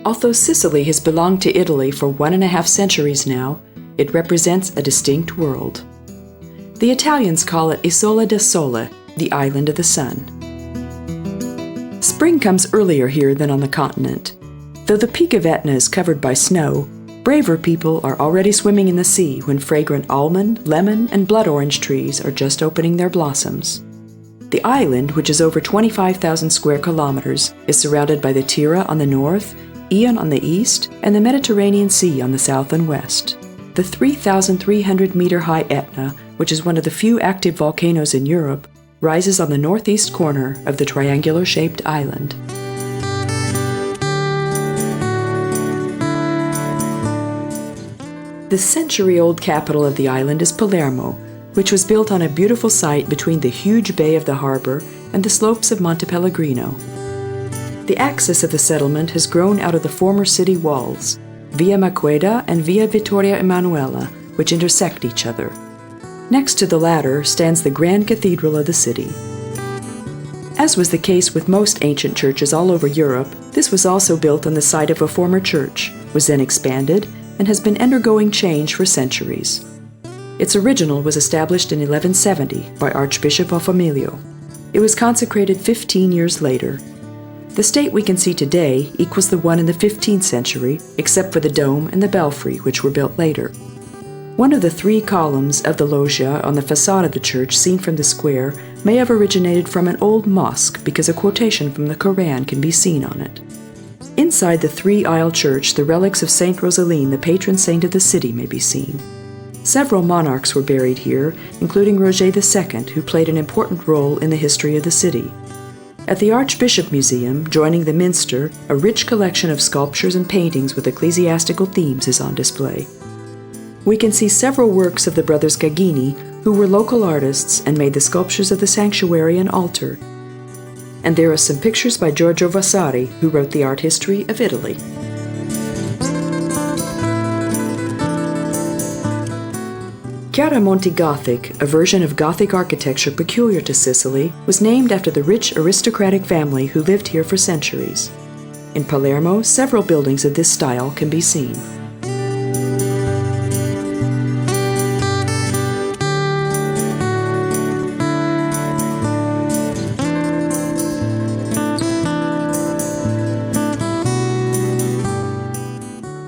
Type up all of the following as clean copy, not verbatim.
Although Sicily has belonged to Italy for 1.5 centuries now, it represents a distinct world. The Italians call it Isola del Sole, the island of the sun. Spring comes earlier here than on the continent. Though the peak of Etna is covered by snow, braver people are already swimming in the sea when fragrant almond, lemon, and blood orange trees are just opening their blossoms. The island, which is over 25,000 square kilometers, is surrounded by the Tira on the north, Ion on the east, and the Mediterranean Sea on the south and west. The 3,300-meter-high Etna, which is one of the few active volcanoes in Europe, rises on the northeast corner of the triangular-shaped island. The century-old capital of the island is Palermo, which was built on a beautiful site between the huge bay of the harbor and the slopes of Monte Pellegrino. The axis of the settlement has grown out of the former city walls, Via Maqueda and Via Vittoria Emanuela, which intersect each other. Next to the latter stands the grand cathedral of the city. As was the case with most ancient churches all over Europe, this was also built on the site of a former church, was then expanded, and has been undergoing change for centuries. Its original was established in 1170 by Archbishop Offamilio. It was consecrated 15 years later. The state we can see today equals the one in the 15th century, except for the dome and the belfry, which were built later. One of the 3 columns of the loggia on the facade of the church seen from the square may have originated from an old mosque because a quotation from the Quran can be seen on it. Inside the 3-aisle church, the relics of Saint Rosaline, the patron saint of the city, may be seen. Several monarchs were buried here, including Roger II, who played an important role in the history of the city. At the Archbishop Museum, joining the Minster, a rich collection of sculptures and paintings with ecclesiastical themes is on display. We can see several works of the brothers Gagini, who were local artists and made the sculptures of the sanctuary and altar. And there are some pictures by Giorgio Vasari, who wrote the art history of Italy. Chiaramonti Gothic, a version of Gothic architecture peculiar to Sicily, was named after the rich aristocratic family who lived here for centuries. In Palermo, several buildings of this style can be seen.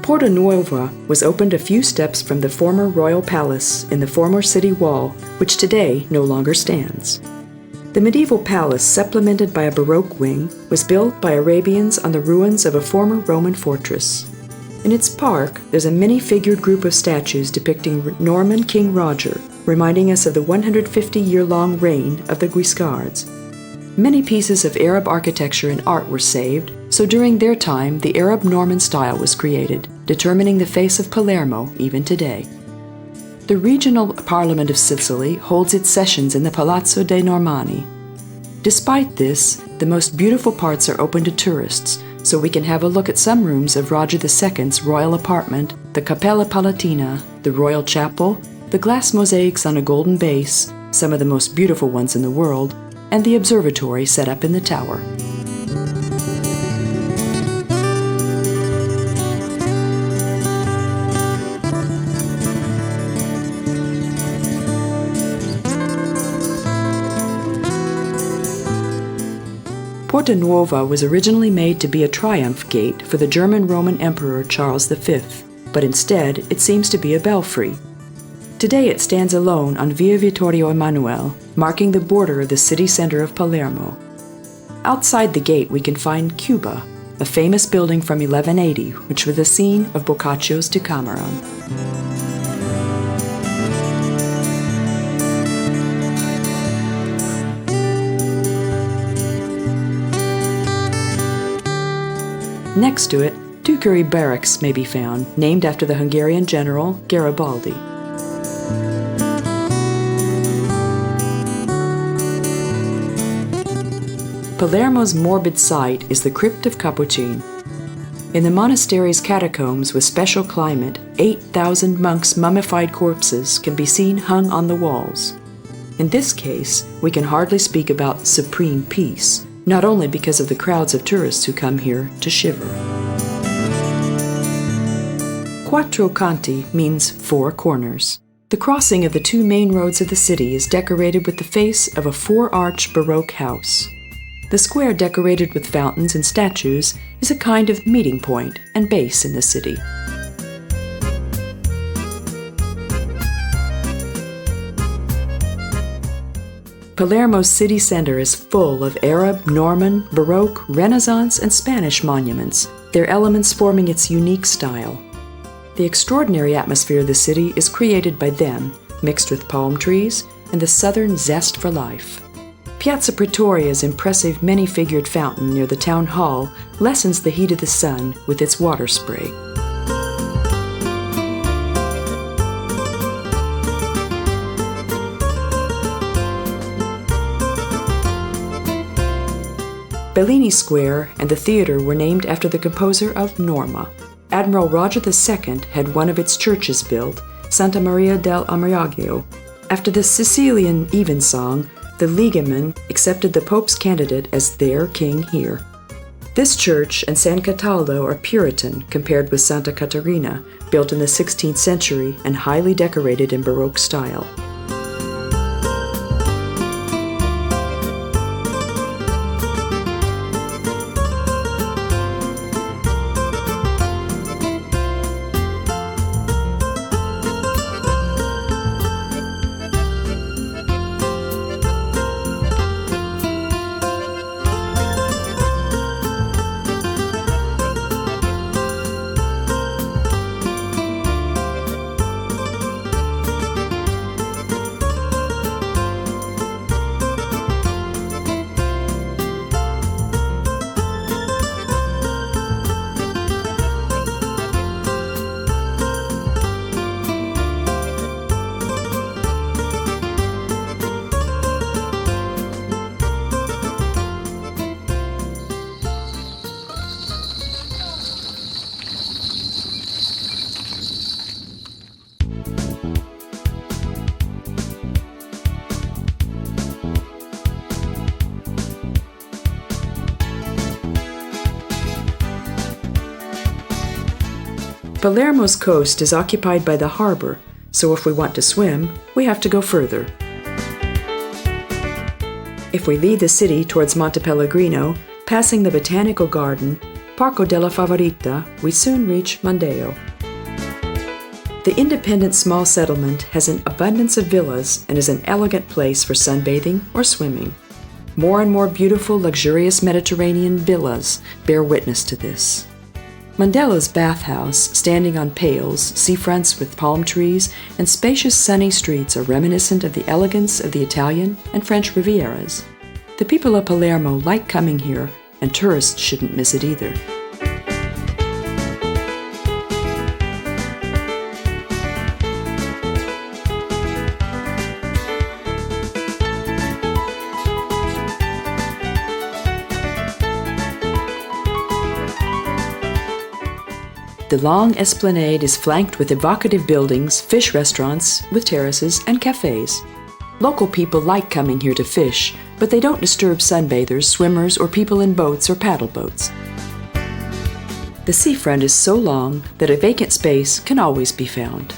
Porta Nuova was opened a few steps from the former royal palace in the former city wall, which today no longer stands. The medieval palace, supplemented by a Baroque wing, was built by Arabians on the ruins of a former Roman fortress. In its park, there's a many-figured group of statues depicting Norman King Roger, reminding us of the 150-year-long reign of the Guiscards. Many pieces of Arab architecture and art were saved, so during their time the Arab Norman style was created, determining the face of Palermo even today. The regional parliament of Sicily holds its sessions in the Palazzo dei Normanni. Despite this, the most beautiful parts are open to tourists, so we can have a look at some rooms of Roger II's royal apartment, the Cappella Palatina, the royal chapel, the glass mosaics on a golden base, some of the most beautiful ones in the world, and the observatory set up in the tower. Porta Nuova was originally made to be a triumph gate for the German Roman Emperor Charles V, but instead it seems to be a belfry. Today it stands alone on Via Vittorio Emanuele, marking the border of the city center of Palermo. Outside the gate we can find Cuba, a famous building from 1180, which was the scene of Boccaccio's Decameron. Next to it, 2 Curie barracks may be found, named after the Hungarian general Garibaldi. Palermo's morbid site is the Crypt of Capuccino. In the monastery's catacombs with special climate, 8,000 monks' mummified corpses can be seen hung on the walls. In this case, we can hardly speak about supreme peace, not only because of the crowds of tourists who come here to shiver. Quattro Canti means 4 corners. The crossing of the 2 main roads of the city is decorated with the face of a 4-arch Baroque house. The square decorated with fountains and statues is a kind of meeting point and base in the city. Palermo's city center is full of Arab, Norman, Baroque, Renaissance, and Spanish monuments, their elements forming its unique style. The extraordinary atmosphere of the city is created by them, mixed with palm trees and the southern zest for life. Piazza Pretoria's impressive many-figured fountain near the town hall lessens the heat of the sun with its water spray. Bellini Square and the theater were named after the composer of Norma. Admiral Roger II had one of its churches built, Santa Maria del Ammiragio. After the Sicilian evensong, the Ligamen accepted the Pope's candidate as their king here. This church and San Cataldo are Puritan compared with Santa Caterina, built in the 16th century and highly decorated in Baroque style. Palermo's coast is occupied by the harbor, so if we want to swim, we have to go further. If we leave the city towards Monte Pellegrino, passing the Botanical Garden, Parco della Favorita, we soon reach Mondello. The independent small settlement has an abundance of villas and is an elegant place for sunbathing or swimming. More and more beautiful, luxurious Mediterranean villas bear witness to this. Mondello's bathhouse, standing on pails, seafronts with palm trees, and spacious sunny streets are reminiscent of the elegance of the Italian and French Rivieras. The people of Palermo like coming here, and tourists shouldn't miss it either. The long esplanade is flanked with evocative buildings, fish restaurants with terraces, and cafes. Local people like coming here to fish, but they don't disturb sunbathers, swimmers, or people in boats or paddle boats. The seafront is so long that a vacant space can always be found.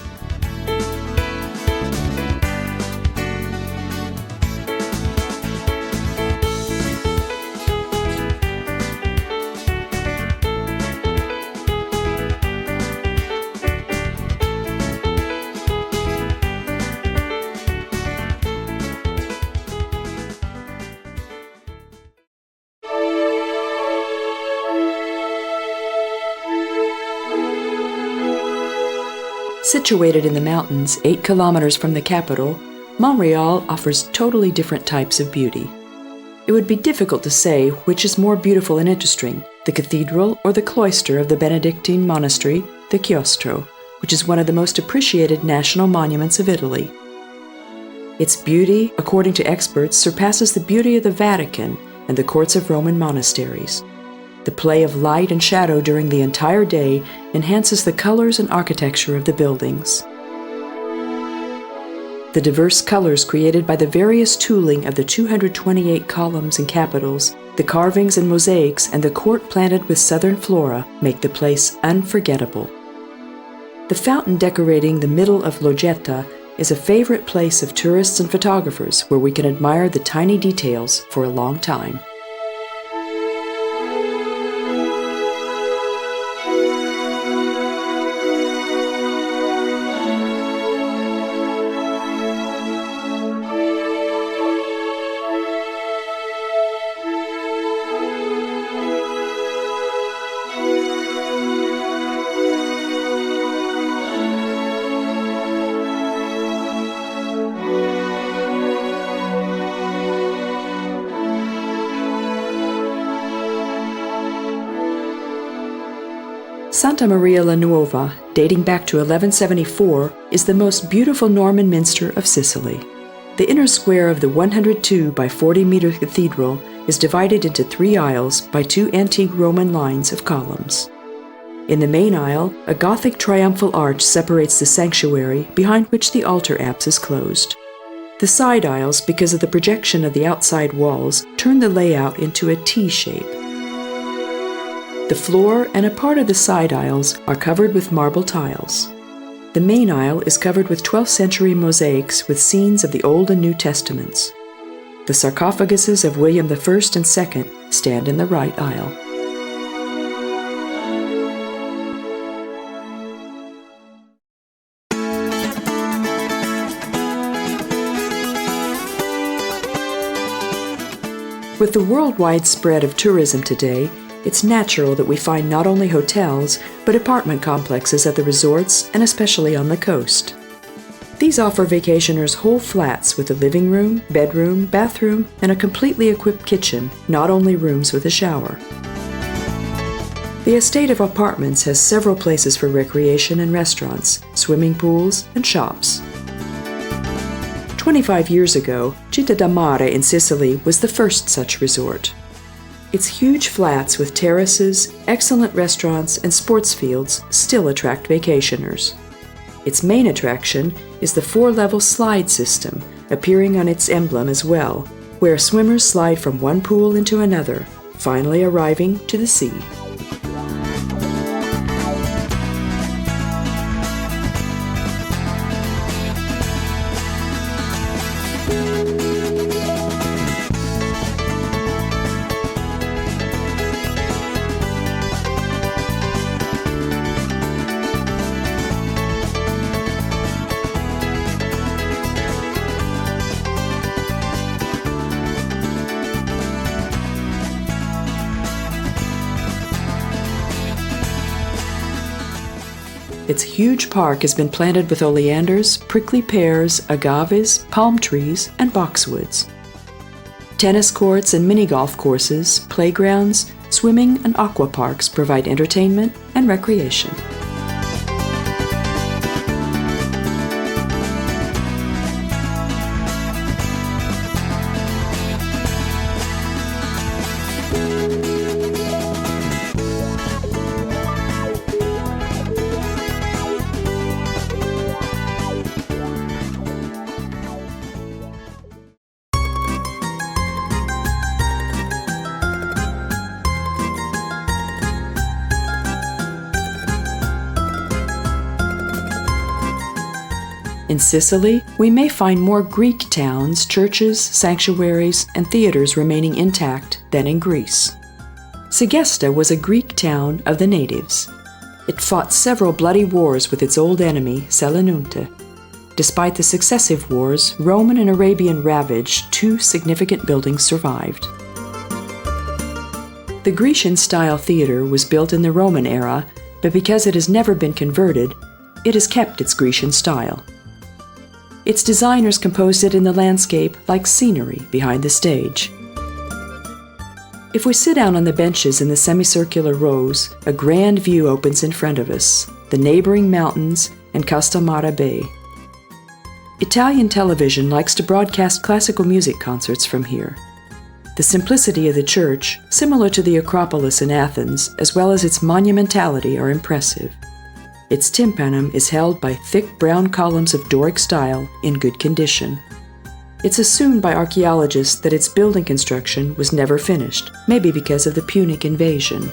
Situated in the mountains 8 kilometers from the capital, Monreale offers totally different types of beauty. It would be difficult to say which is more beautiful and interesting, the cathedral or the cloister of the Benedictine monastery, the Chiostro, which is one of the most appreciated national monuments of Italy. Its beauty, according to experts, surpasses the beauty of the Vatican and the courts of Roman monasteries. The play of light and shadow during the entire day enhances the colors and architecture of the buildings. The diverse colors created by the various tooling of the 228 columns and capitals, the carvings and mosaics, and the court planted with southern flora make the place unforgettable. The fountain decorating the middle of Logetta is a favorite place of tourists and photographers where we can admire the tiny details for a long time. Santa Maria la Nuova, dating back to 1174, is the most beautiful Norman minster of Sicily. The inner square of the 102 by 40-meter cathedral is divided into 3 aisles by 2 antique Roman lines of columns. In the main aisle, a Gothic triumphal arch separates the sanctuary, behind which the altar apse is closed. The side aisles, because of the projection of the outside walls, turn the layout into a T shape. The floor and a part of the side aisles are covered with marble tiles. The main aisle is covered with 12th century mosaics with scenes of the Old and New Testaments. The sarcophaguses of William I and II stand in the right aisle. With the worldwide spread of tourism today, it's natural that we find not only hotels, but apartment complexes at the resorts and especially on the coast. These offer vacationers whole flats with a living room, bedroom, bathroom, and a completely equipped kitchen, not only rooms with a shower. The estate of apartments has several places for recreation and restaurants, swimming pools, and shops. 25 years ago, Citta del Mare in Sicily was the first such resort. Its huge flats with terraces, excellent restaurants, and sports fields still attract vacationers. Its main attraction is the 4-level slide system, appearing on its emblem as well, where swimmers slide from one pool into another, finally arriving to the sea. Its huge park has been planted with oleanders, prickly pears, agaves, palm trees, and boxwoods. Tennis courts and mini-golf courses, playgrounds, swimming and aqua parks provide entertainment and recreation. In Sicily, we may find more Greek towns, churches, sanctuaries, and theaters remaining intact than in Greece. Segesta was a Greek town of the natives. It fought several bloody wars with its old enemy, Selinunte. Despite the successive wars, Roman and Arabian ravage, 2 significant buildings survived. The Grecian-style theater was built in the Roman era, but because it has never been converted, it has kept its Grecian style. Its designers composed it in the landscape like scenery behind the stage. If we sit down on the benches in the semicircular rows, a grand view opens in front of us, the neighboring mountains and Castelmara Bay. Italian television likes to broadcast classical music concerts from here. The simplicity of the church, similar to the Acropolis in Athens, as well as its monumentality, are impressive. Its tympanum is held by thick brown columns of Doric style in good condition. It's assumed by archaeologists that its building construction was never finished, maybe because of the Punic invasion.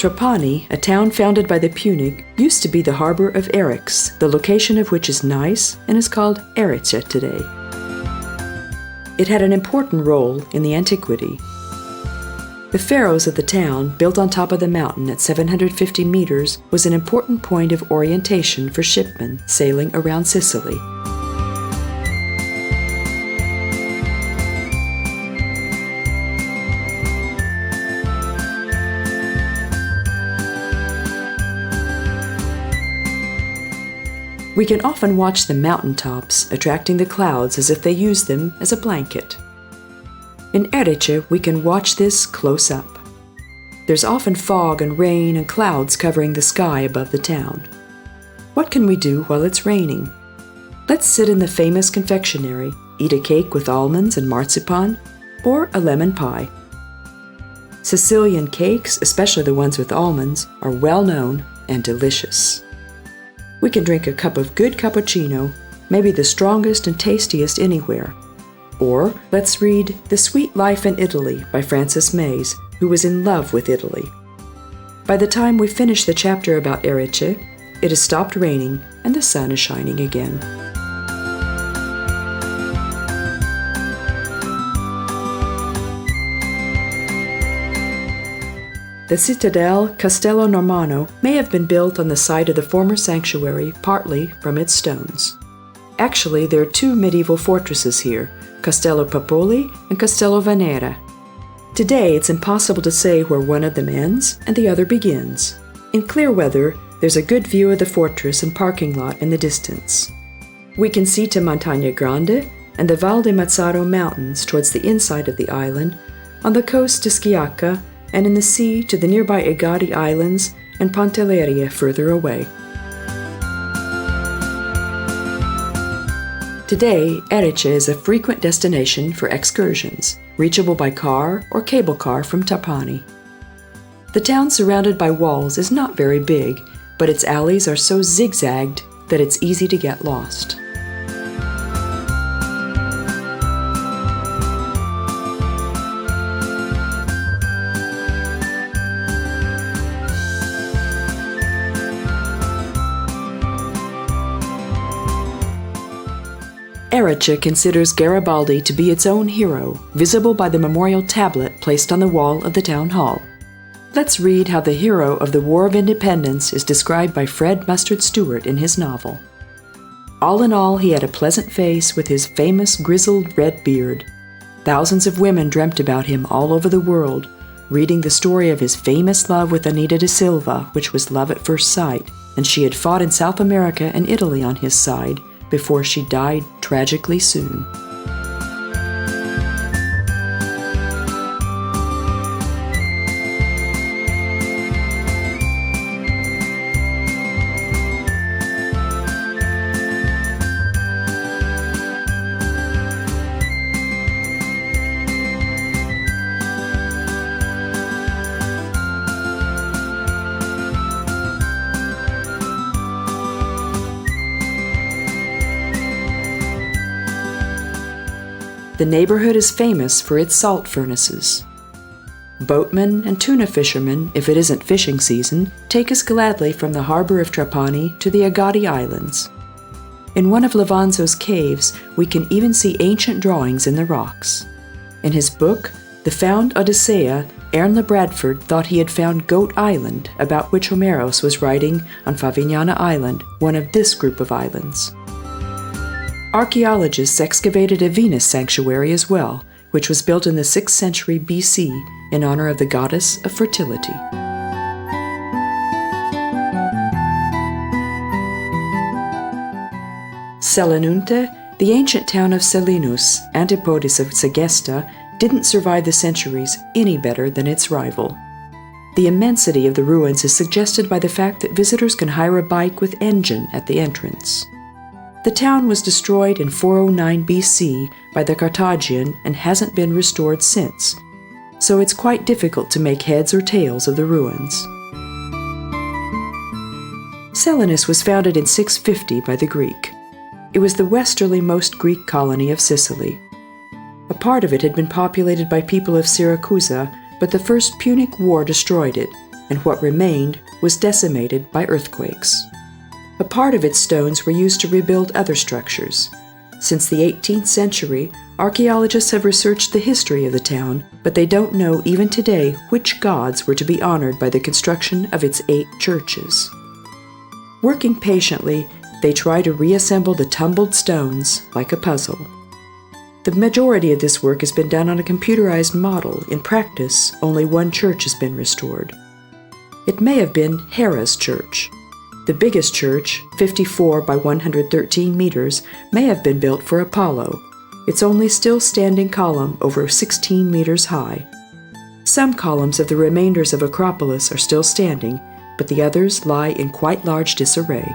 Trapani, a town founded by the Punic, used to be the harbor of Erice, the location of which is nice and is called Erice today. It had an important role in the antiquity. The pharos of the town, built on top of the mountain at 750 meters, was an important point of orientation for shipmen sailing around Sicily. We can often watch the mountaintops attracting the clouds as if they use them as a blanket. In Erice, we can watch this close up. There's often fog and rain and clouds covering the sky above the town. What can we do while it's raining? Let's sit in the famous confectionery, eat a cake with almonds and marzipan, or a lemon pie. Sicilian cakes, especially the ones with almonds, are well known and delicious. We can drink a cup of good cappuccino, maybe the strongest and tastiest anywhere. Or let's read The Sweet Life in Italy by Frances Mays, who was in love with Italy. By the time we finish the chapter about Erice, it has stopped raining and the sun is shining again. The Citadel Castello Normanno may have been built on the site of the former sanctuary, partly from its stones. Actually, there are two medieval fortresses here, Castello Popoli and Castello Venera. Today, it's impossible to say where one of them ends and the other begins. In clear weather, there's a good view of the fortress and parking lot in the distance. We can see to Montagna Grande and the Val di Mazzaro Mountains towards the inside of the island, on the coast to Schiacca, and in the sea to the nearby Egadi Islands and Pantelleria further away. Today, Erice is a frequent destination for excursions, reachable by car or cable car from Trapani. The town surrounded by walls is not very big, but its alleys are so zigzagged that it's easy to get lost. Erice considers Garibaldi to be its own hero, visible by the memorial tablet placed on the wall of the town hall. Let's read how the hero of the War of Independence is described by Fred Mustard Stewart in his novel. All in all, he had a pleasant face with his famous grizzled red beard. Thousands of women dreamt about him all over the world, reading the story of his famous love with Anita da Silva, which was love at first sight, and she had fought in South America and Italy on his side, before she died tragically soon. The neighborhood is famous for its salt furnaces. Boatmen and tuna fishermen, if it isn't fishing season, take us gladly from the harbor of Trapani to the Egadi Islands. In one of Levanzo's caves, we can even see ancient drawings in the rocks. In his book, The Found Odyssea, Ernle Bradford thought he had found Goat Island, about which Homeros was writing on Favignana Island, one of this group of islands. Archaeologists excavated a Venus sanctuary as well, which was built in the 6th century BC in honor of the goddess of fertility. Selinunte, the ancient town of Selinus, antipodes of Segesta, didn't survive the centuries any better than its rival. The immensity of the ruins is suggested by the fact that visitors can hire a bike with engine at the entrance. The town was destroyed in 409 BC by the Carthaginian and hasn't been restored since, so it's quite difficult to make heads or tails of the ruins. Selinus was founded in 650 by the Greek. It was the westerlymost Greek colony of Sicily. A part of it had been populated by people of Syracuse, but the First Punic War destroyed it, and what remained was decimated by earthquakes. A part of its stones were used to rebuild other structures. Since the 18th century, archaeologists have researched the history of the town, but they don't know even today which gods were to be honored by the construction of its 8 churches. Working patiently, they try to reassemble the tumbled stones like a puzzle. The majority of this work has been done on a computerized model. In practice, only one church has been restored. It may have been Hera's church. The biggest church, 54 by 113 meters, may have been built for Apollo. Its only still standing column over 16 meters high. Some columns of the remainders of Acropolis are still standing, but the others lie in quite large disarray.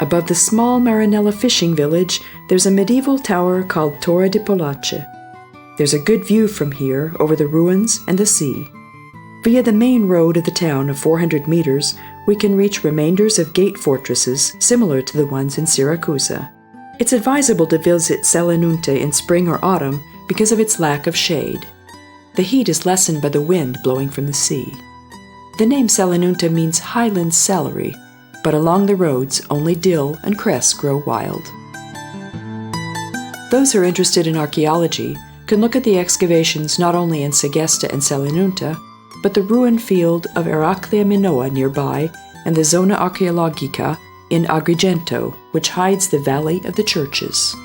Above the small Marinella fishing village, there's a medieval tower called Torre di Polace. There's a good view from here over the ruins and the sea. Via the main road of the town of 400 meters, we can reach remainders of gate fortresses similar to the ones in Syracuse. It's advisable to visit Selinunte in spring or autumn because of its lack of shade. The heat is lessened by the wind blowing from the sea. The name Selinunte means highland celery, but along the roads only dill and cress grow wild. Those who are interested in archaeology can look at the excavations not only in Segesta and Selinunte, but the ruined field of Eraclea Minoa nearby and the Zona Archeologica in Agrigento, which hides the Valley of the Churches.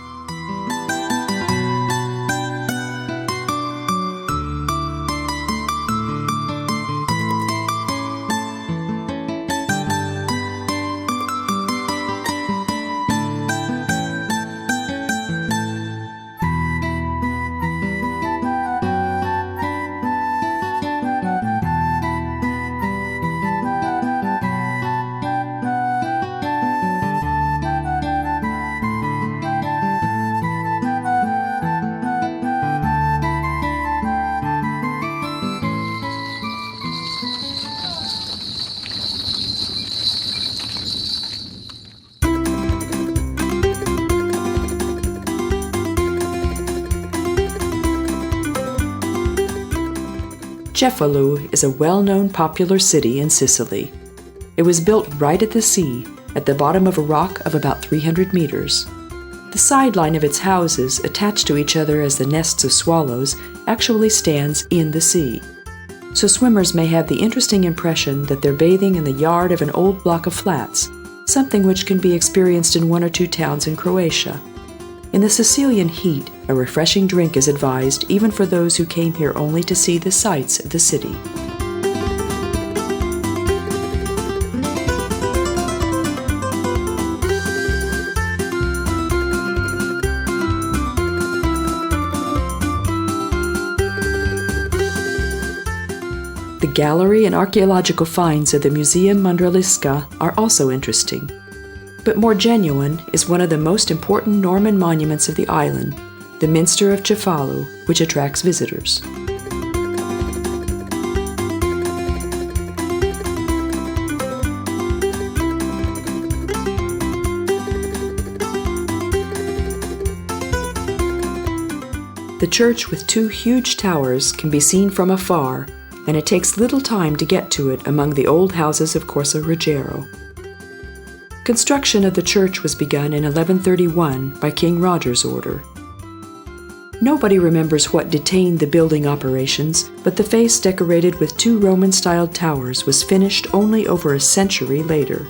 Cefalù is a well-known popular city in Sicily. It was built right at the sea, at the bottom of a rock of about 300 meters. The sideline of its houses, attached to each other as the nests of swallows, actually stands in the sea. So swimmers may have the interesting impression that they're bathing in the yard of an old block of flats, something which can be experienced in 1 or 2 towns in Croatia. In the Sicilian heat, a refreshing drink is advised even for those who came here only to see the sights of the city. The gallery and archaeological finds of the Museum Monreale are also interesting. But more genuine is one of the most important Norman monuments of the island, the Minster of Cefalù, which attracts visitors. The church with 2 huge towers can be seen from afar, and it takes little time to get to it among the old houses of Corso Ruggiero. Construction of the church was begun in 1131 by King Roger's order. Nobody remembers what detained the building operations, but the face decorated with 2 Roman-styled towers was finished only over a century later.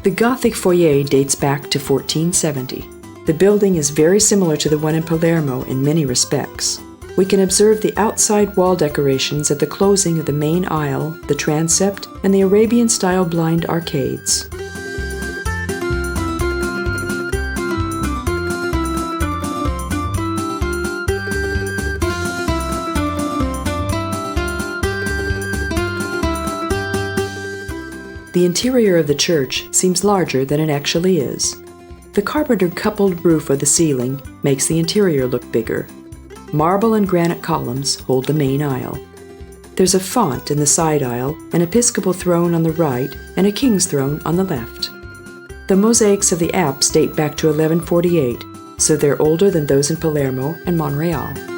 The Gothic foyer dates back to 1470. The building is very similar to the one in Palermo in many respects. We can observe the outside wall decorations at the closing of the main aisle, the transept, and the Arabian-style blind arcades. The interior of the church seems larger than it actually is. The carpentered coupled roof of the ceiling makes the interior look bigger. marble and granite columns hold the main aisle. There's a font in the side aisle, an episcopal throne on the right, and a king's throne on the left. The mosaics of the apse date back to 1148, so they're older than those in Palermo and Monreale.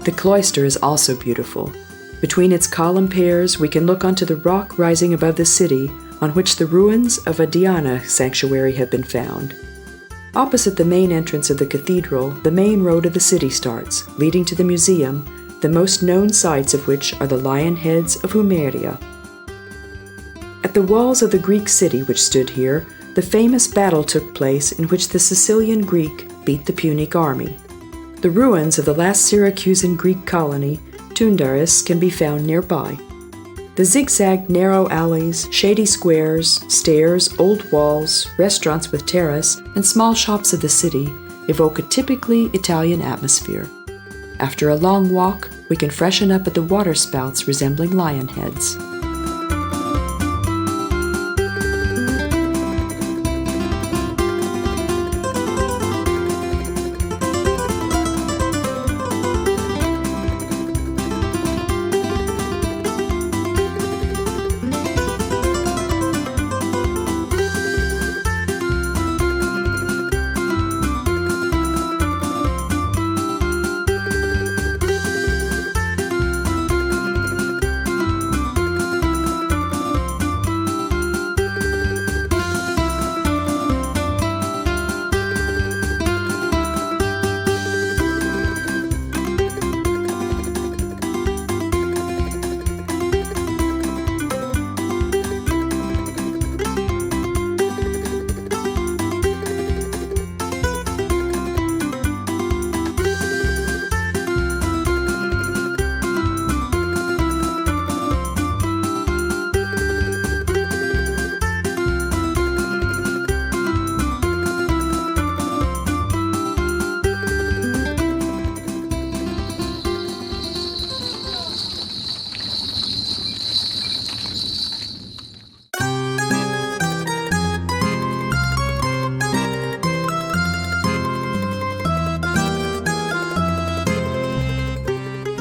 The cloister is also beautiful. Between its column pairs, we can look onto the rock rising above the city, on which the ruins of a Diana sanctuary have been found. Opposite the main entrance of the cathedral, the main road of the city starts, leading to the museum, the most known sights of which are the lion heads of Humeria. At the walls of the Greek city which stood here, the famous battle took place in which the Sicilian Greek beat the Punic army. The ruins of the last Syracusan Greek colony, Tundaris, can be found nearby. The zigzagged narrow alleys, shady squares, stairs, old walls, restaurants with terrace, and small shops of the city evoke a typically Italian atmosphere. After a long walk, we can freshen up at the waterspouts resembling lion heads.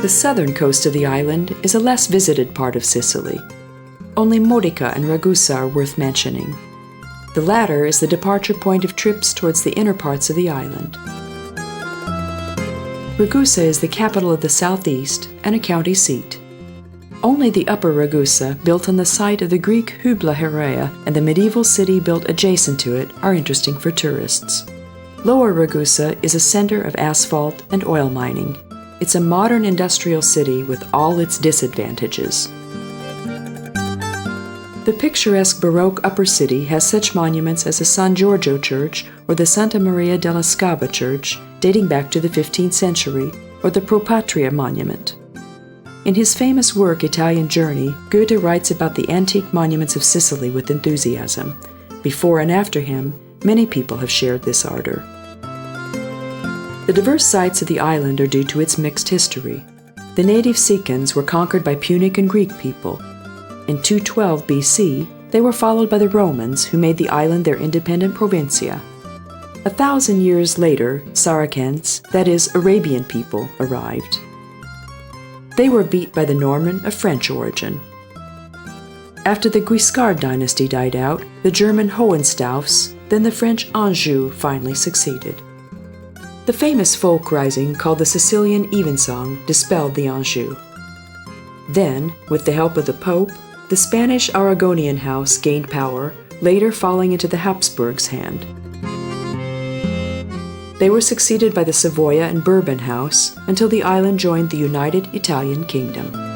The southern coast of the island is a less visited part of Sicily. Only Modica and Ragusa are worth mentioning. The latter is the departure point of trips towards the inner parts of the island. Ragusa is the capital of the southeast and a county seat. Only the upper Ragusa, built on the site of the Greek Hybla Herea, and the medieval city built adjacent to it are interesting for tourists. Lower Ragusa is a center of asphalt and oil mining. It's a modern industrial city with all its disadvantages. The picturesque Baroque upper city has such monuments as the San Giorgio Church or the Santa Maria della Scava Church, dating back to the 15th century, or the Pro Patria Monument. In his famous work Italian Journey, Goethe writes about the antique monuments of Sicily with enthusiasm. Before and after him, many people have shared this ardor. The diverse sites of the island are due to its mixed history. The native Sicans were conquered by Punic and Greek people. In 212 BC, they were followed by the Romans, who made the island their independent provincia. 1,000 years later, Saracens, that is, Arabian people, arrived. They were beat by the Norman of French origin. After the Guiscard dynasty died out, the German Hohenstauffs, then the French Anjou finally succeeded. The famous folk rising called the Sicilian Evensong dispelled the Anjou. Then, with the help of the Pope, the Spanish Aragonian house gained power, later falling into the Habsburgs' hand. They were succeeded by the Savoya and Bourbon house until the island joined the United Italian Kingdom.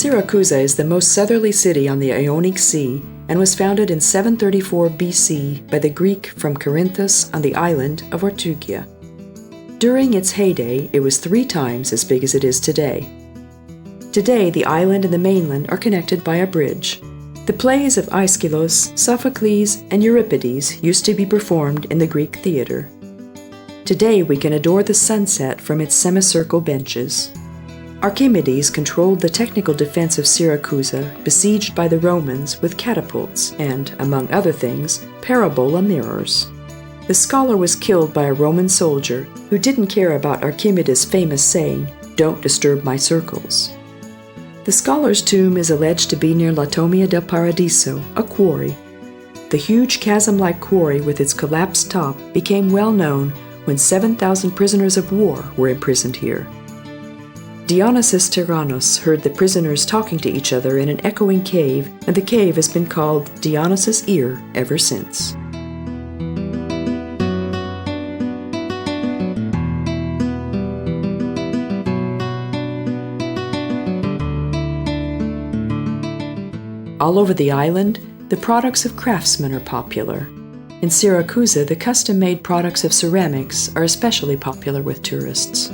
Syracuse is the most southerly city on the Ionic Sea and was founded in 734 BC by the Greek from Corinthus on the island of Ortygia. During its heyday, it was 3 times as big as it is today. Today, the island and the mainland are connected by a bridge. The plays of Aeschylus, Sophocles, and Euripides used to be performed in the Greek theater. Today, we can adore the sunset from its semicircle benches. Archimedes controlled the technical defense of Syracuse, besieged by the Romans with catapults and, among other things, parabola mirrors. The scholar was killed by a Roman soldier who didn't care about Archimedes' famous saying, "Don't disturb my circles." The scholar's tomb is alleged to be near Latomia del Paradiso, a quarry. The huge chasm-like quarry with its collapsed top became well known when 7,000 prisoners of war were imprisoned here. Dionysius Tyrannus heard the prisoners talking to each other in an echoing cave, and the cave has been called Dionysus' Ear ever since. All over the island, the products of craftsmen are popular. In Syracuse, the custom-made products of ceramics are especially popular with tourists.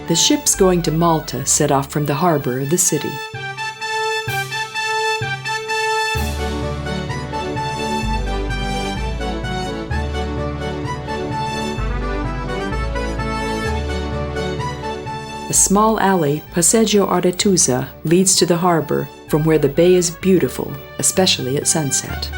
The ships going to Malta set off from the harbor of the city. A small alley, Passeggio Arethusa, leads to the harbor, from where the bay is beautiful, especially at sunset.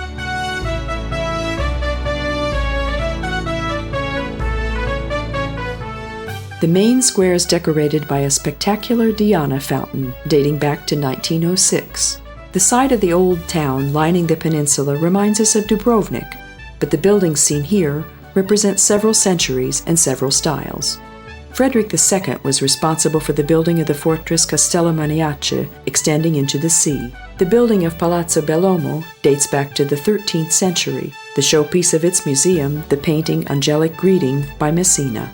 The main square is decorated by a spectacular Diana fountain dating back to 1906. The side of the old town lining the peninsula reminds us of Dubrovnik, but the buildings seen here represent several centuries and several styles. Frederick II was responsible for the building of the fortress Castello Maniace, extending into the sea. The building of Palazzo Bellomo dates back to the 13th century, the showpiece of its museum, the painting Angelic Greeting by Messina.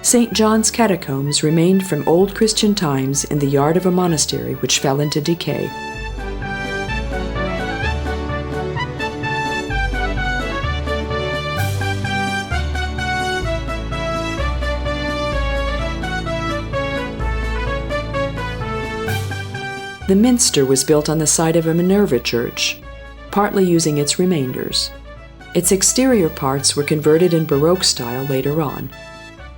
St. John's catacombs remained from old Christian times in the yard of a monastery which fell into decay. The minster was built on the site of a Minerva church, partly using its remainders. Its exterior parts were converted in Baroque style later on.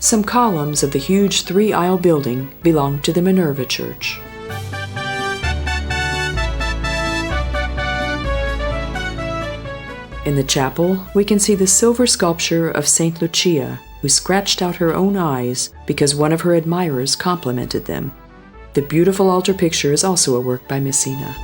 Some columns of the huge 3-aisle building belonged to the Minerva Church. In the chapel, we can see the silver sculpture of Saint Lucia, who scratched out her own eyes because one of her admirers complimented them. The beautiful altar picture is also a work by Messina.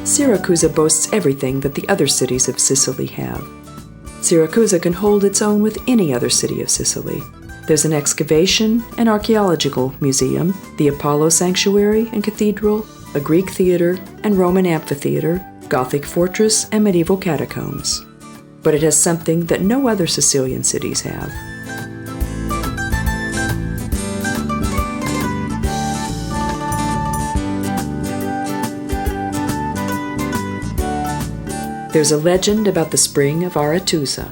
Syracuse boasts everything that the other cities of Sicily have. Syracuse can hold its own with any other city of Sicily. There's an excavation, an archaeological museum, the Apollo Sanctuary and Cathedral, a Greek theater and Roman amphitheater, Gothic fortress, and medieval catacombs. But it has something that no other Sicilian cities have. There's a legend about the spring of Arethusa.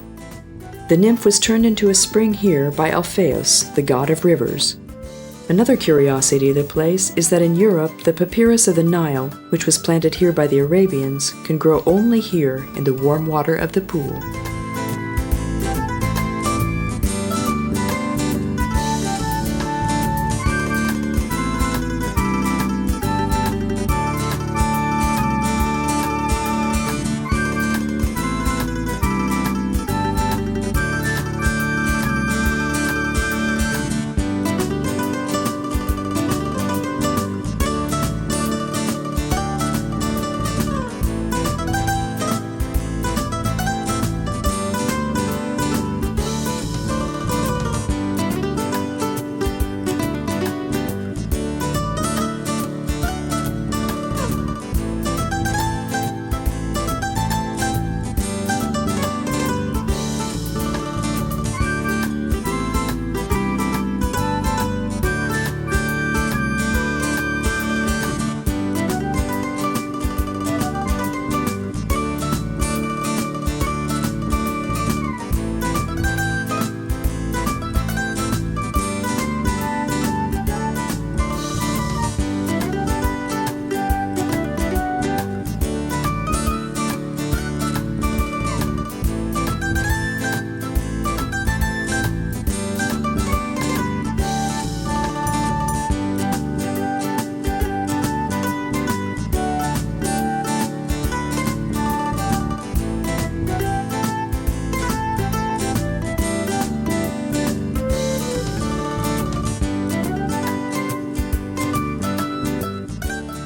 The nymph was turned into a spring here by Alpheus, the god of rivers. Another curiosity of the place is that in Europe, the papyrus of the Nile, which was planted here by the Arabians, can grow only here in the warm water of the pool.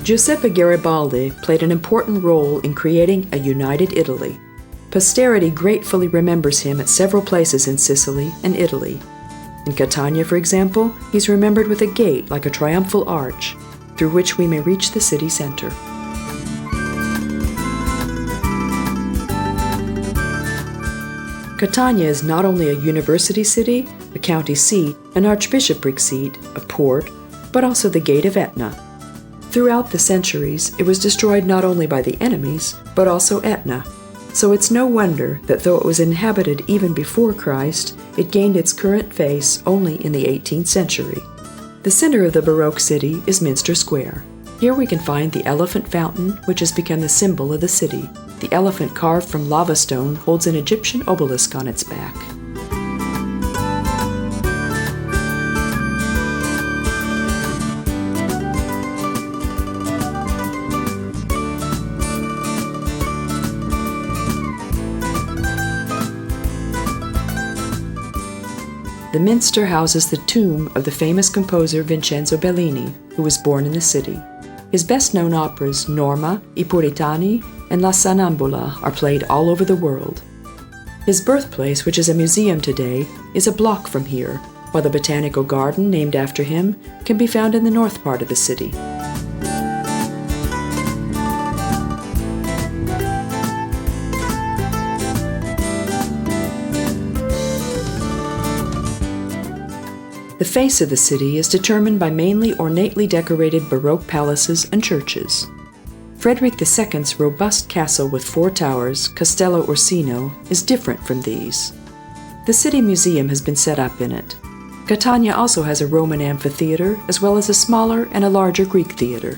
Giuseppe Garibaldi played an important role in creating a united Italy. Posterity gratefully remembers him at several places in Sicily and Italy. In Catania, for example, he's remembered with a gate like a triumphal arch, through which we may reach the city center. Catania is not only a university city, a county seat, an archbishopric seat, a port, but also the gate of Etna. Throughout the centuries, it was destroyed not only by the enemies, but also Etna. So it's no wonder that though it was inhabited even before Christ, it gained its current face only in the 18th century. The center of the Baroque city is Minster Square. Here we can find the elephant fountain, which has become the symbol of the city. The elephant carved from lava stone holds an Egyptian obelisk on its back. The minster houses the tomb of the famous composer Vincenzo Bellini, who was born in the city. His best-known operas, Norma, I Puritani, and La Sonnambula, are played all over the world. His birthplace, which is a museum today, is a block from here, while the botanical garden named after him can be found in the north part of the city. The face of the city is determined by mainly ornately decorated Baroque palaces and churches. Frederick II's robust castle with 4 towers, Castello Orsino, is different from these. The city museum has been set up in it. Catania also has a Roman amphitheater, as well as a smaller and a larger Greek theater.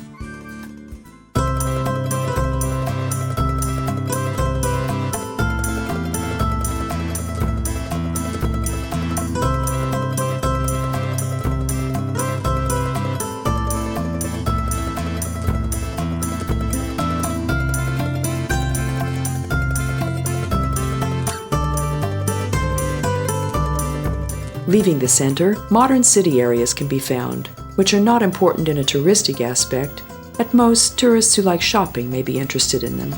Leaving the center, modern city areas can be found, which are not important in a touristic aspect. At most, tourists who like shopping may be interested in them.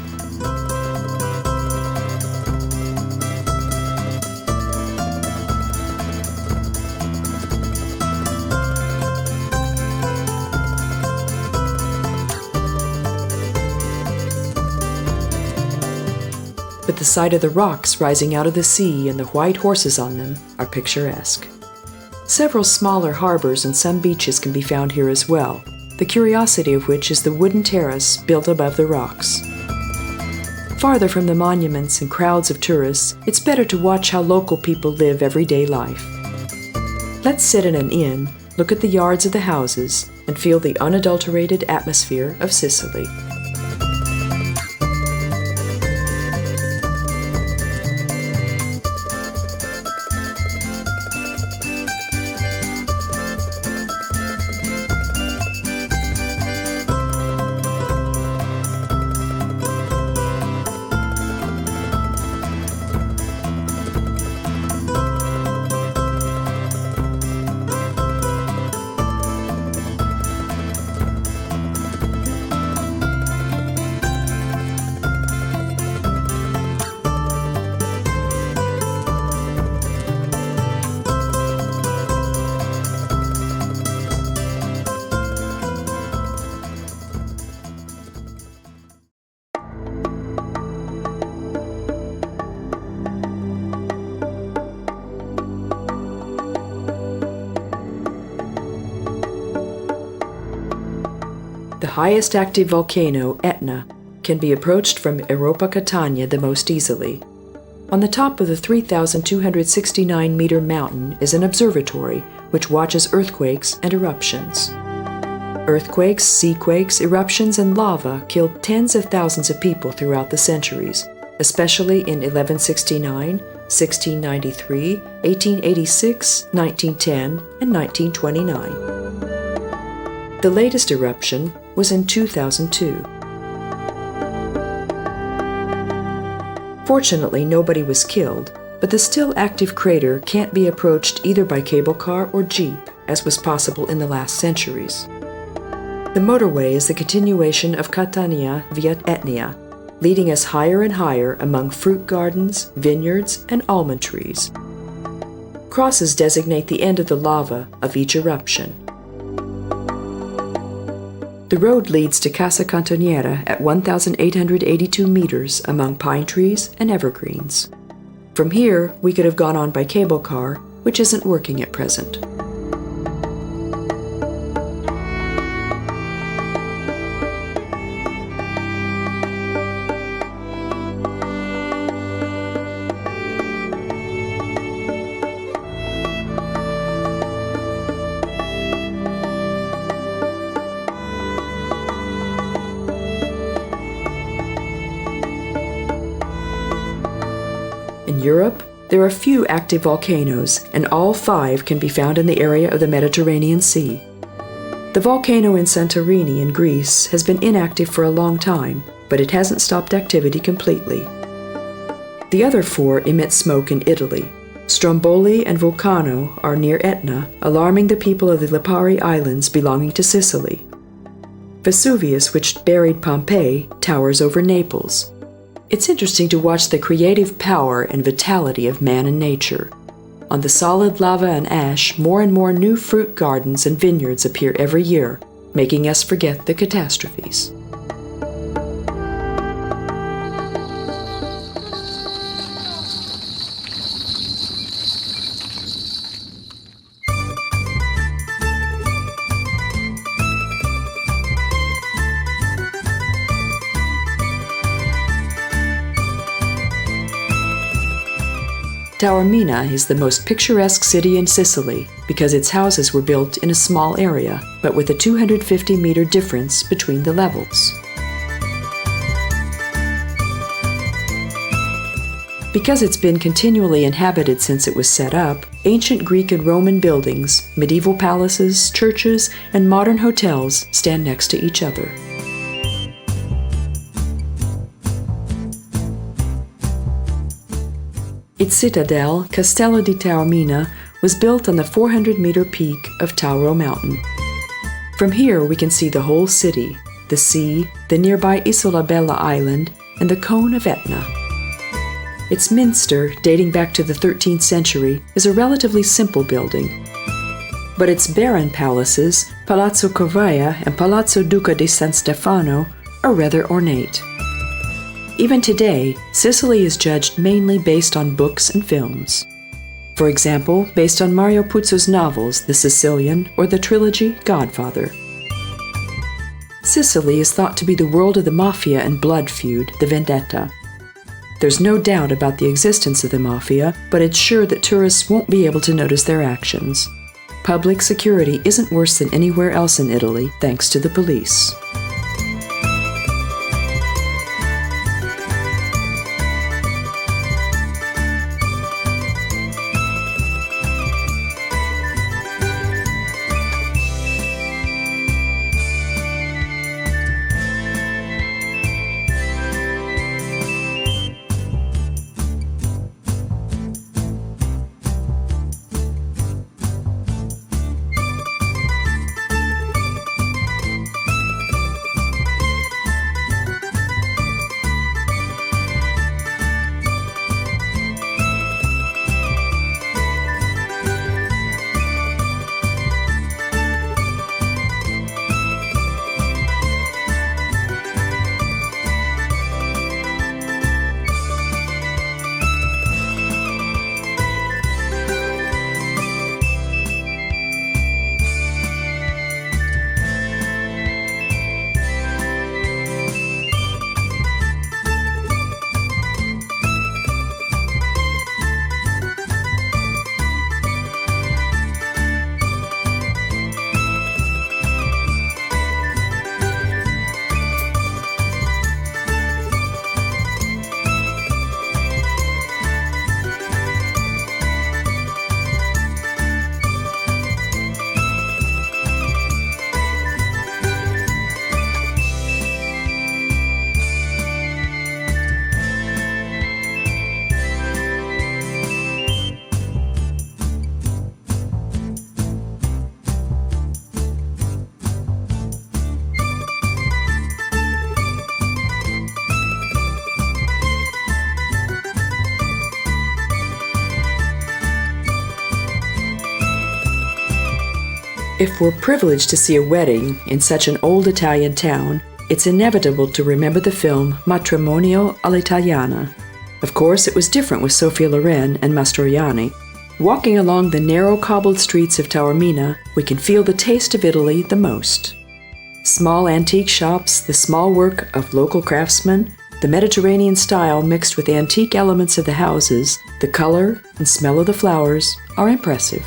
But the sight of the rocks rising out of the sea and the white horses on them are picturesque. Several smaller harbors and some beaches can be found here as well, the curiosity of which is the wooden terrace built above the rocks. Farther from the monuments and crowds of tourists, it's better to watch how local people live everyday life. Let's sit in an inn, look at the yards of the houses, and feel the unadulterated atmosphere of Sicily. The highest active volcano, Etna, can be approached from Europa Catania the most easily. On the top of the 3,269-meter mountain is an observatory which watches earthquakes and eruptions. Earthquakes, seaquakes, eruptions, and lava killed tens of thousands of people throughout the centuries, especially in 1169, 1693, 1886, 1910, and 1929. The latest eruption was in 2002. Fortunately, nobody was killed, but the still active crater can't be approached either by cable car or jeep, as was possible in the last centuries. The motorway is the continuation of Catania via Etna, leading us higher and higher among fruit gardens, vineyards, and almond trees. Crosses designate the end of the lava of each eruption. The road leads to Casa Cantoniera at 1,882 meters among pine trees and evergreens. From here, we could have gone on by cable car, which isn't working at present. In Europe, there are few active volcanoes, and all 5 can be found in the area of the Mediterranean Sea. The volcano in Santorini in Greece has been inactive for a long time, but it hasn't stopped activity completely. The other 4 emit smoke in Italy. Stromboli and Volcano are near Etna, alarming the people of the Lipari Islands belonging to Sicily. Vesuvius, which buried Pompeii, towers over Naples. It's interesting to watch the creative power and vitality of man and nature. On the solid lava and ash, more and more new fruit gardens and vineyards appear every year, making us forget the catastrophes. Taormina is the most picturesque city in Sicily because its houses were built in a small area, but with a 250-meter difference between the levels. Because it's been continually inhabited since it was set up, ancient Greek and Roman buildings, medieval palaces, churches, and modern hotels stand next to each other. Its citadel, Castello di Taormina, was built on the 400-meter peak of Tauro Mountain. From here we can see the whole city, the sea, the nearby Isola Bella Island, and the cone of Etna. Its minster, dating back to the 13th century, is a relatively simple building. But its barren palaces, Palazzo Corvaia and Palazzo Duca di San Stefano, are rather ornate. Even today, Sicily is judged mainly based on books and films. For example, based on Mario Puzo's novels The Sicilian or the trilogy Godfather. Sicily is thought to be the world of the mafia and blood feud, the vendetta. There's no doubt about the existence of the mafia, but it's sure that tourists won't be able to notice their actions. Public security isn't worse than anywhere else in Italy, thanks to the police. If we're privileged to see a wedding in such an old Italian town, it's inevitable to remember the film Matrimonio all'Italiana. Of course, it was different with Sophia Loren and Mastroianni. Walking along the narrow cobbled streets of Taormina, we can feel the taste of Italy the most. Small antique shops, the small work of local craftsmen, the Mediterranean style mixed with antique elements of the houses, the color and smell of the flowers are impressive.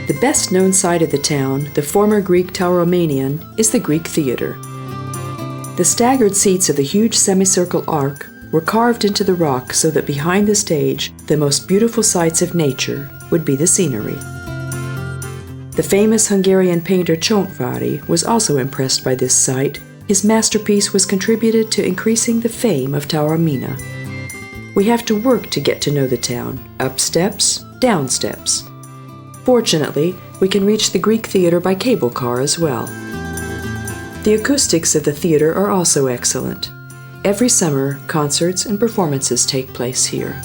The best-known site of the town, the former Greek Taorminian, is the Greek Theater. The staggered seats of the huge semicircle arch were carved into the rock so that behind the stage, the most beautiful sights of nature would be the scenery. The famous Hungarian painter Csontvary was also impressed by this site. His masterpiece was contributed to increasing the fame of Taormina. We have to work to get to know the town, up steps, down steps. Fortunately, we can reach the Greek Theater by cable car as well. The acoustics of the theater are also excellent. Every summer, concerts and performances take place here.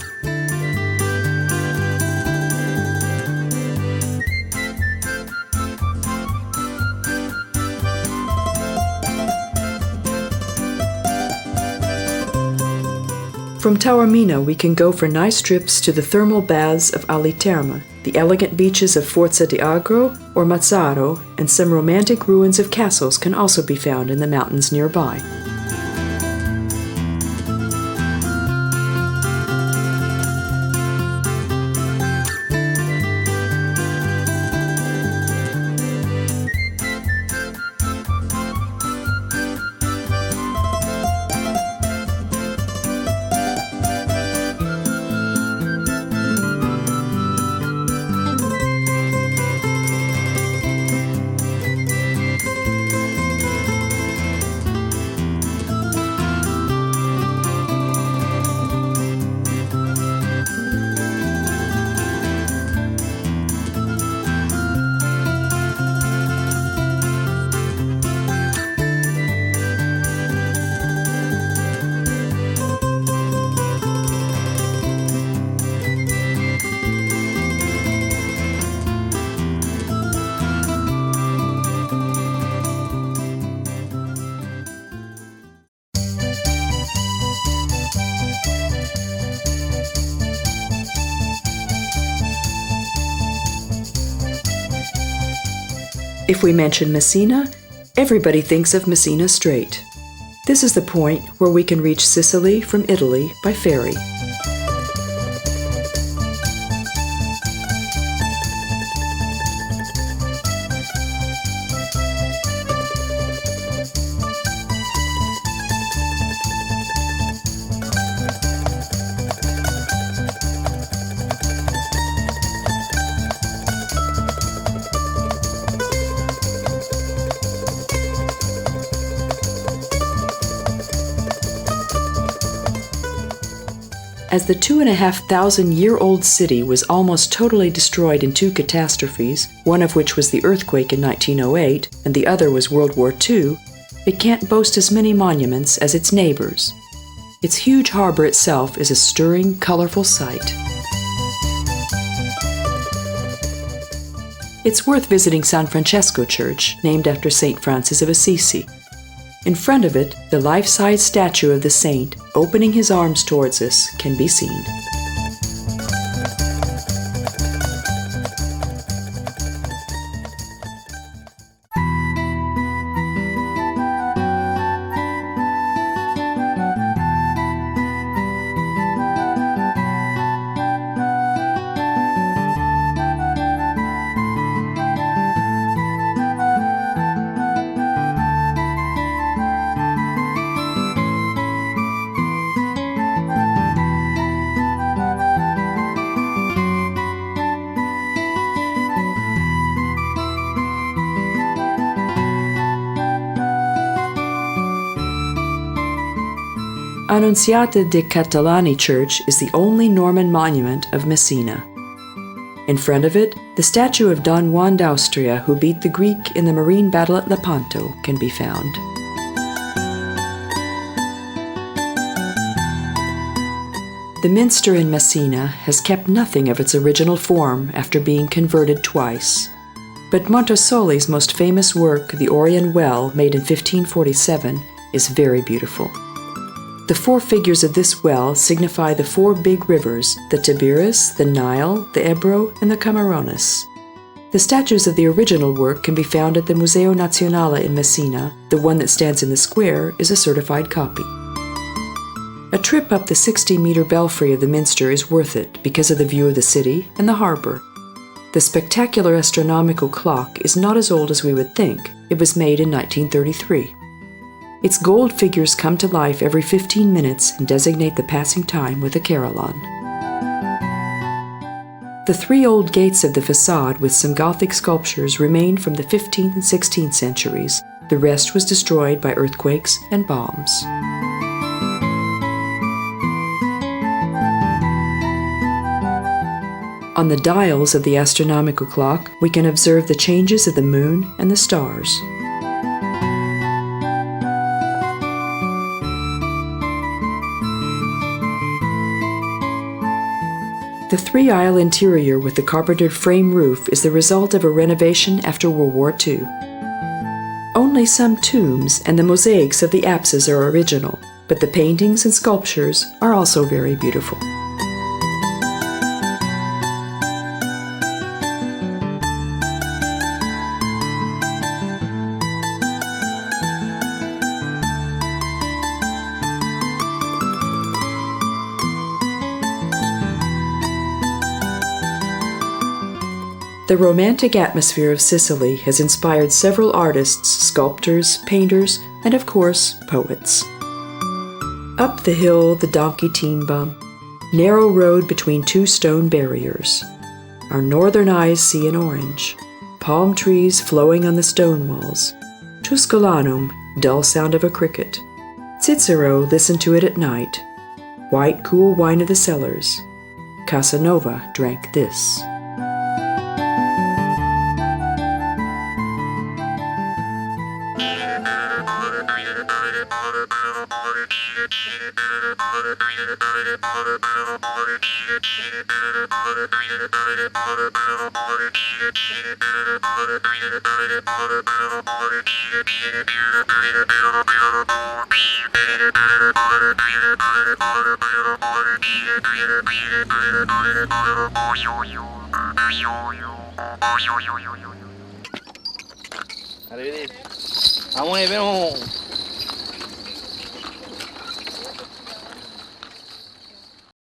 From Taormina, we can go for nice trips to the thermal baths of Ali Terme, the elegant beaches of Forza di Agro or Mazzaro, and some romantic ruins of castles can also be found in the mountains nearby. If we mention Messina, everybody thinks of Messina Strait. This is the point where we can reach Sicily from Italy by ferry. As the 2,500-year-old city was almost totally destroyed in two catastrophes, one of which was the earthquake in 1908 and the other was World War II, it can't boast as many monuments as its neighbors. Its huge harbor itself is a stirring, colorful sight. It's worth visiting San Francesco Church, named after St. Francis of Assisi. In front of it, the life-size statue of the saint, opening his arms towards us, can be seen. Annunziata de Catalani Church is the only Norman monument of Messina. In front of it, the statue of Don Juan d'Austria, who beat the Greek in the marine battle at Lepanto, can be found. The minster in Messina has kept nothing of its original form after being converted twice. But Montesoli's most famous work, the Orion Well, made in 1547, is very beautiful. The four figures of this well signify the four big rivers, the Tiberias, the Nile, the Ebro, and the Camarones. The statues of the original work can be found at the Museo Nazionale in Messina. The one that stands in the square is a certified copy. A trip up the 60-meter belfry of the minster is worth it because of the view of the city and the harbor. The spectacular astronomical clock is not as old as we would think. It was made in 1933. Its gold figures come to life every 15 minutes and designate the passing time with a carillon. The three old gates of the facade with some Gothic sculptures remain from the 15th and 16th centuries. The rest was destroyed by earthquakes and bombs. On the dials of the astronomical clock, we can observe the changes of the moon and the stars. The three-aisle interior with the carpentered frame roof is the result of a renovation after World War II. Only some tombs and the mosaics of the apses are original, but the paintings and sculptures are also very beautiful. The romantic atmosphere of Sicily has inspired several artists, sculptors, painters, and of course, poets. Up the hill, the donkey team bump, narrow road between two stone barriers. Our northern eyes see an orange, palm trees flowing on the stone walls. Tusculanum, dull sound of a cricket. Cicero listened to it at night. White, cool wine of the cellars. Casanova drank this. Arrivederci. Amore, però